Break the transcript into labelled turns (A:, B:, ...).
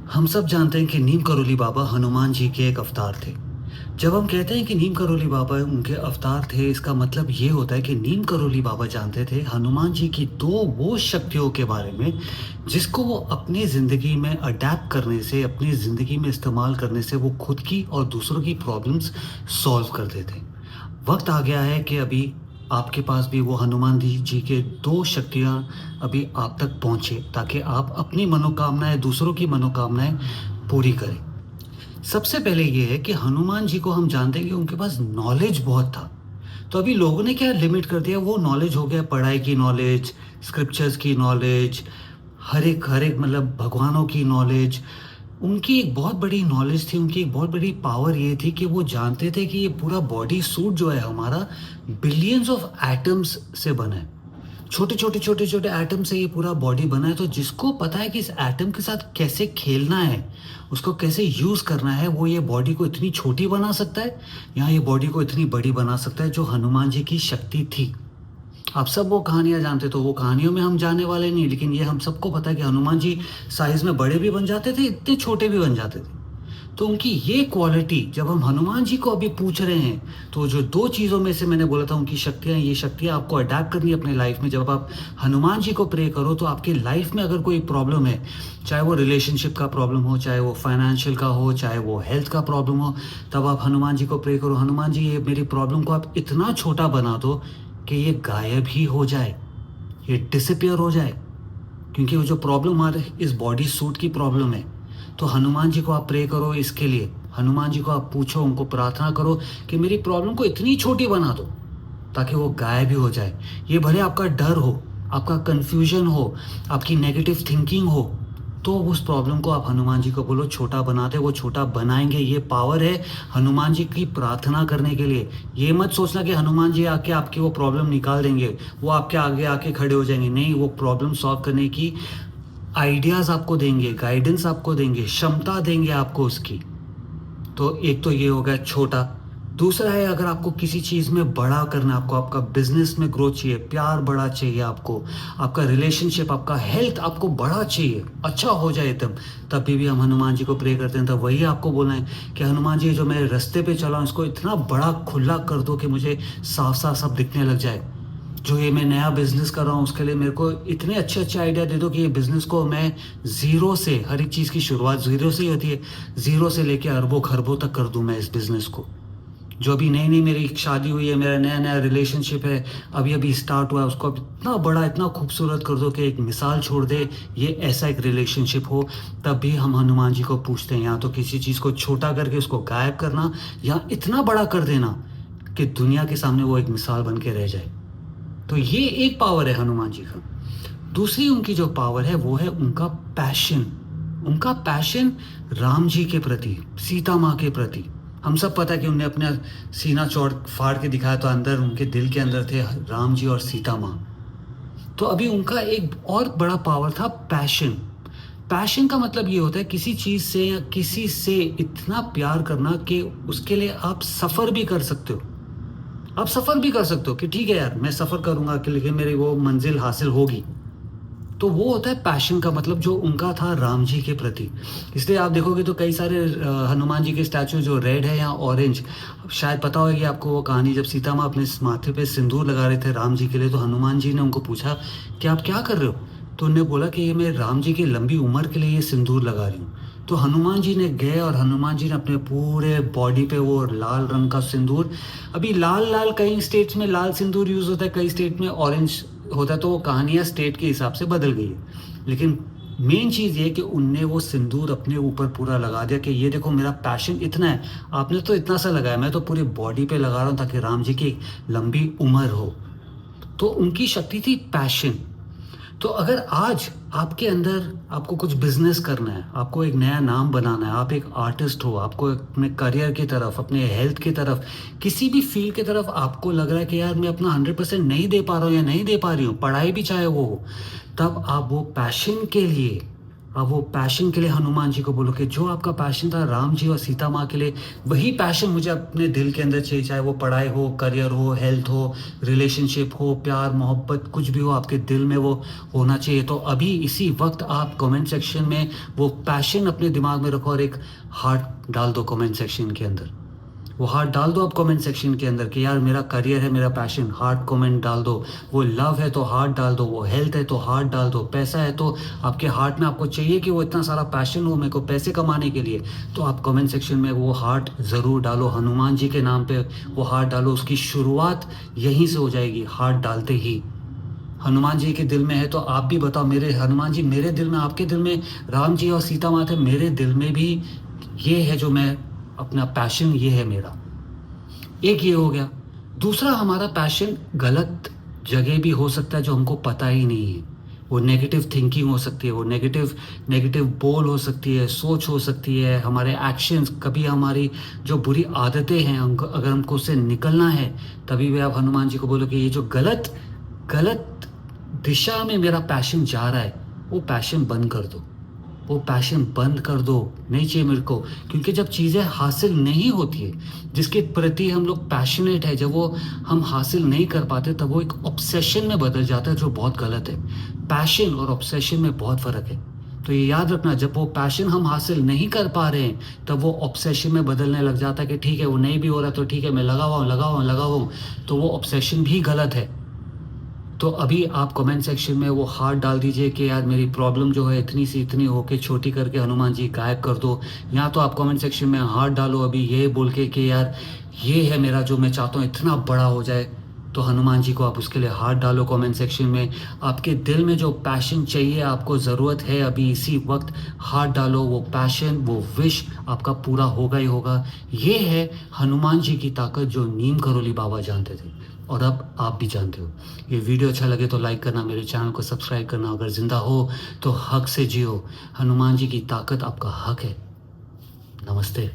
A: हम सब जानते हैं कि नीम करोली बाबा हनुमान जी के एक अवतार थे। जब हम कहते हैं कि नीम करोली बाबा उनके अवतार थे, इसका मतलब ये होता है कि नीम करोली बाबा जानते थे हनुमान जी की दो वो शक्तियों के बारे में, जिसको वो अपनी ज़िंदगी में अडैप्ट करने से, अपनी ज़िंदगी में इस्तेमाल करने से वो खुद की और दूसरों की प्रॉब्लम्स सॉल्व करते थे। वक्त आ गया है कि अभी आपके पास भी वो हनुमान जी के दो शक्तियाँ अभी आप तक पहुँचे, ताकि आप अपनी मनोकामनाएं, दूसरों की मनोकामनाएं पूरी करें। सबसे पहले ये है कि हनुमान जी को हम जानते हैं कि उनके पास नॉलेज बहुत था। तो अभी लोगों ने क्या लिमिट कर दिया, वो नॉलेज हो गया पढ़ाई की नॉलेज, स्क्रिप्चर्स की नॉलेज, हर एक मतलब भगवानों की नॉलेज। उनकी एक बहुत बड़ी नॉलेज थी, उनकी एक बहुत बड़ी पावर ये थी कि वो जानते थे कि ये पूरा बॉडी सूट जो है हमारा बिलियंस ऑफ एटम्स से बना है। छोटे छोटे एटम से ये पूरा बॉडी बना है। तो जिसको पता है कि इस एटम के साथ कैसे खेलना है, उसको कैसे यूज करना है, वो ये बॉडी को इतनी छोटी बना सकता है या ये बॉडी को इतनी बड़ी बना सकता है, जो हनुमान जी की शक्ति थी। आप सब वो कहानियां जानते, तो वो कहानियों में हम जाने वाले नहीं, लेकिन ये हम सबको पता है कि हनुमान जी साइज में बड़े भी बन जाते थे, इतने छोटे भी बन जाते थे। तो उनकी ये क्वालिटी, जब हम हनुमान जी को अभी पूछ रहे हैं, तो जो दो चीज़ों में से मैंने बोला था उनकी शक्तियाँ, ये शक्तियाँ आपको अडैप्ट करनी है अपने लाइफ में। जब आप हनुमान जी को प्रे करो तो आपकी लाइफ में अगर कोई प्रॉब्लम है, चाहे वो रिलेशनशिप का प्रॉब्लम हो, चाहे वो फाइनेंशियल का हो, चाहे वो हेल्थ का प्रॉब्लम हो, तब आप हनुमान जी को प्रे करो, हनुमान जी ये मेरी प्रॉब्लम को आप इतना छोटा बना दो कि ये गायब ही हो जाए, ये डिसअपियर हो जाए। क्योंकि वो जो प्रॉब्लम हमारे इस बॉडी सूट की प्रॉब्लम है, तो हनुमान जी को आप प्रे करो इसके लिए। हनुमान जी को आप पूछो, उनको प्रार्थना करो कि मेरी प्रॉब्लम को इतनी छोटी बना दो ताकि वो गायब ही हो जाए। ये भले आपका डर हो, आपका कंफ्यूजन हो, आपकी नेगेटिव थिंकिंग हो, तो उस प्रॉब्लम को आप हनुमान जी को बोलो छोटा बनाते, वो छोटा बनाएंगे। ये पावर है हनुमान जी की प्रार्थना करने के लिए। ये मत सोचना कि हनुमान जी आके आपकी वो प्रॉब्लम निकाल देंगे, वो आपके आगे आके खड़े हो जाएंगे। नहीं, वो प्रॉब्लम सॉल्व करने की आइडियाज़ आपको देंगे, गाइडेंस आपको देंगे, क्षमता देंगे आपको उसकी। तो एक तो ये हो गया छोटा। दूसरा है, अगर आपको किसी चीज़ में बड़ा करना, आपको आपका बिजनेस में ग्रोथ चाहिए, प्यार बड़ा चाहिए आपको, आपका रिलेशनशिप, आपका हेल्थ आपको बड़ा चाहिए, अच्छा हो जाए एकदम, तभी भी हम हनुमान जी को प्रे करते हैं। तो वही आपको बोलना है कि हनुमान जी, जो मैं रास्ते पे चला हूँ, इसको इतना बड़ा खुला कर दो कि मुझे साफ साफ सब दिखने लग जाए। जो ये मैं नया बिजनेस कर रहा हूँ, उसके लिए मेरे को इतने अच्छे अच्छे आइडिया दे दो कि ये बिजनेस को मैं ज़ीरो से, हर एक चीज़ की शुरुआत ज़ीरो से ही होती है, ज़ीरो से लेके अरबों खरबों तक कर दूँ मैं इस बिज़नेस को। जो अभी नई नई मेरी शादी हुई है, मेरा नया नया रिलेशनशिप है, अभी अभी स्टार्ट हुआ है, उसको अब इतना बड़ा, इतना खूबसूरत कर दो कि एक मिसाल छोड़ दे, ये ऐसा एक रिलेशनशिप हो। तब भी हम हनुमान जी को पूछते हैं, या तो किसी चीज़ को छोटा करके उसको गायब करना, या इतना बड़ा कर देना कि दुनिया के सामने वो एक मिसाल बन के रह जाए। तो ये एक पावर है हनुमान जी का। दूसरी उनकी जो पावर है वो है उनका पैशन। उनका पैशन राम जी के प्रति, सीता माँ के प्रति। हम सब पता है कि उन्हें अपना सीना चौड़ फाड़ के दिखाया, तो अंदर उनके दिल के अंदर थे राम जी और सीता माँ। तो अभी उनका एक और बड़ा पावर था पैशन। पैशन का मतलब ये होता है किसी चीज़ से या किसी से इतना प्यार करना कि उसके लिए आप सफ़र भी कर सकते हो। आप सफ़र भी कर सकते हो कि ठीक है यार, मैं सफ़र करूंगा कि लेकिन मेरी वो मंजिल हासिल होगी। तो वो होता है पैशन का मतलब, जो उनका था राम जी के प्रति। इसलिए आप देखोगे तो कई सारे हनुमान जी के स्टैचू जो रेड है या ऑरेंज, शायद पता होगी आपको वो कहानी, जब सीता माँ अपने माथे पे सिंदूर लगा रहे थे राम जी के लिए, तो हनुमान जी ने उनको पूछा कि आप क्या कर रहे हो। तो उन्होंने बोला कि ये मैं राम जी की लंबी उम्र के लिए ये सिंदूर लगा रही हूँ। तो हनुमान जी ने गए और हनुमान जी ने अपने पूरे बॉडी पे वो लाल रंग का सिंदूर, अभी लाल लाल कई स्टेट्स में लाल सिंदूर यूज़ होता है, कई स्टेट में ऑरेंज होता है, तो वो कहानियाँ स्टेट के हिसाब से बदल गई है। लेकिन मेन चीज़ ये कि उनने वो सिंदूर अपने ऊपर पूरा लगा दिया कि ये देखो मेरा पैशन इतना है, आपने तो इतना सा लगाया, मैं तो पूरी बॉडी पे लगा रहा हूँ ताकि राम जी की लंबी उम्र हो। तो उनकी शक्ति थी पैशन। तो अगर आज आपके अंदर आपको कुछ बिजनेस करना है, आपको एक नया नाम बनाना है, आप एक आर्टिस्ट हो, आपको अपने करियर की तरफ, अपने हेल्थ की तरफ, किसी भी फील्ड की तरफ आपको लग रहा है कि यार मैं अपना 100% नहीं दे पा रहा हूँ या नहीं दे पा रही हूँ, पढ़ाई भी चाहे वो हो, तब आप वो पैशन के लिए आप वो पैशन के लिए हनुमान जी को बोलो कि जो आपका पैशन था राम जी और सीता माँ के लिए, वही पैशन मुझे अपने दिल के अंदर चाहिए, चाहे वो पढ़ाई हो, करियर हो, हेल्थ हो, रिलेशनशिप हो, प्यार मोहब्बत कुछ भी हो, आपके दिल में वो होना चाहिए। तो अभी इसी वक्त आप कमेंट सेक्शन में वो पैशन अपने दिमाग में रखो और एक हार्ट डाल दो कमेंट सेक्शन के अंदर। वो हार्ट डाल दो आप कमेंट सेक्शन के अंदर कि यार मेरा करियर है, मेरा पैशन, हार्ट कमेंट डाल दो। वो लव है तो हार्ट डाल दो, वो हेल्थ है तो हार्ट डाल दो, पैसा है तो आपके हार्ट में आपको चाहिए कि वो इतना सारा पैशन हो मेरे को पैसे कमाने के लिए, तो आप कमेंट सेक्शन में वो हार्ट ज़रूर डालो, हनुमान जी के नाम पे वो हार्ट डालो। उसकी शुरुआत यहीं से हो जाएगी, हार्ट डालते ही। हनुमान जी के दिल में है तो आप भी बताओ, मेरे हनुमान जी मेरे दिल में, आपके दिल में राम जी और सीता माँ थे, मेरे दिल में भी ये है जो मैं अपना पैशन, ये है मेरा। एक ये हो गया। दूसरा, हमारा पैशन गलत जगह भी हो सकता है जो हमको पता ही नहीं है। वो नेगेटिव थिंकिंग हो सकती है, वो नेगेटिव नेगेटिव बोल हो सकती है, सोच हो सकती है, हमारे एक्शंस, कभी हमारी जो बुरी आदतें हैं अगर हमको उससे निकलना है, तभी भी आप हनुमान जी को बोलो कि ये जो गलत गलत दिशा में मेरा पैशन जा रहा है, वो पैशन बंद कर दो, वो पैशन बंद कर दो, नहीं चाहिए मेरे को। क्योंकि जब चीज़ें हासिल नहीं होती है जिसके प्रति हम लोग पैशनेट है, जब वो हम हासिल नहीं कर पाते, तब वो एक ऑब्सेशन में बदल जाता है, जो बहुत गलत है। पैशन और ऑब्सेशन में बहुत फ़र्क है। तो ये याद रखना, जब वो पैशन हम हासिल नहीं कर पा रहे हैं, तब वो ऑब्सेशन में बदलने लग जाता है कि ठीक है वो नहीं भी हो रहा तो ठीक है मैं लगा हुआ हूँ, तो वो ऑब्सेशन भी गलत है। तो अभी आप कमेंट सेक्शन में वो हार्ट डाल दीजिए कि यार मेरी प्रॉब्लम जो है इतनी सी इतनी होके छोटी करके हनुमान जी गायब कर दो। या तो आप कमेंट सेक्शन में हार्ट डालो अभी ये बोल के कि यार ये है मेरा जो मैं चाहता हूँ इतना बड़ा हो जाए, तो हनुमान जी को आप उसके लिए हार्ट डालो कमेंट सेक्शन में। आपके दिल में जो पैशन चाहिए, आपको ज़रूरत है अभी इसी वक्त, हार्ट डालो। वो पैशन, वो विश आपका पूरा होगा ही होगा। ये है हनुमान जी की ताकत जो नीम करोली बाबा जानते थे और अब आप भी जानते हो। ये वीडियो अच्छा लगे तो लाइक करना, मेरे चैनल को सब्सक्राइब करना। अगर ज़िंदा हो तो हक से जियो। हनुमान जी की ताकत आपका हक है। नमस्ते।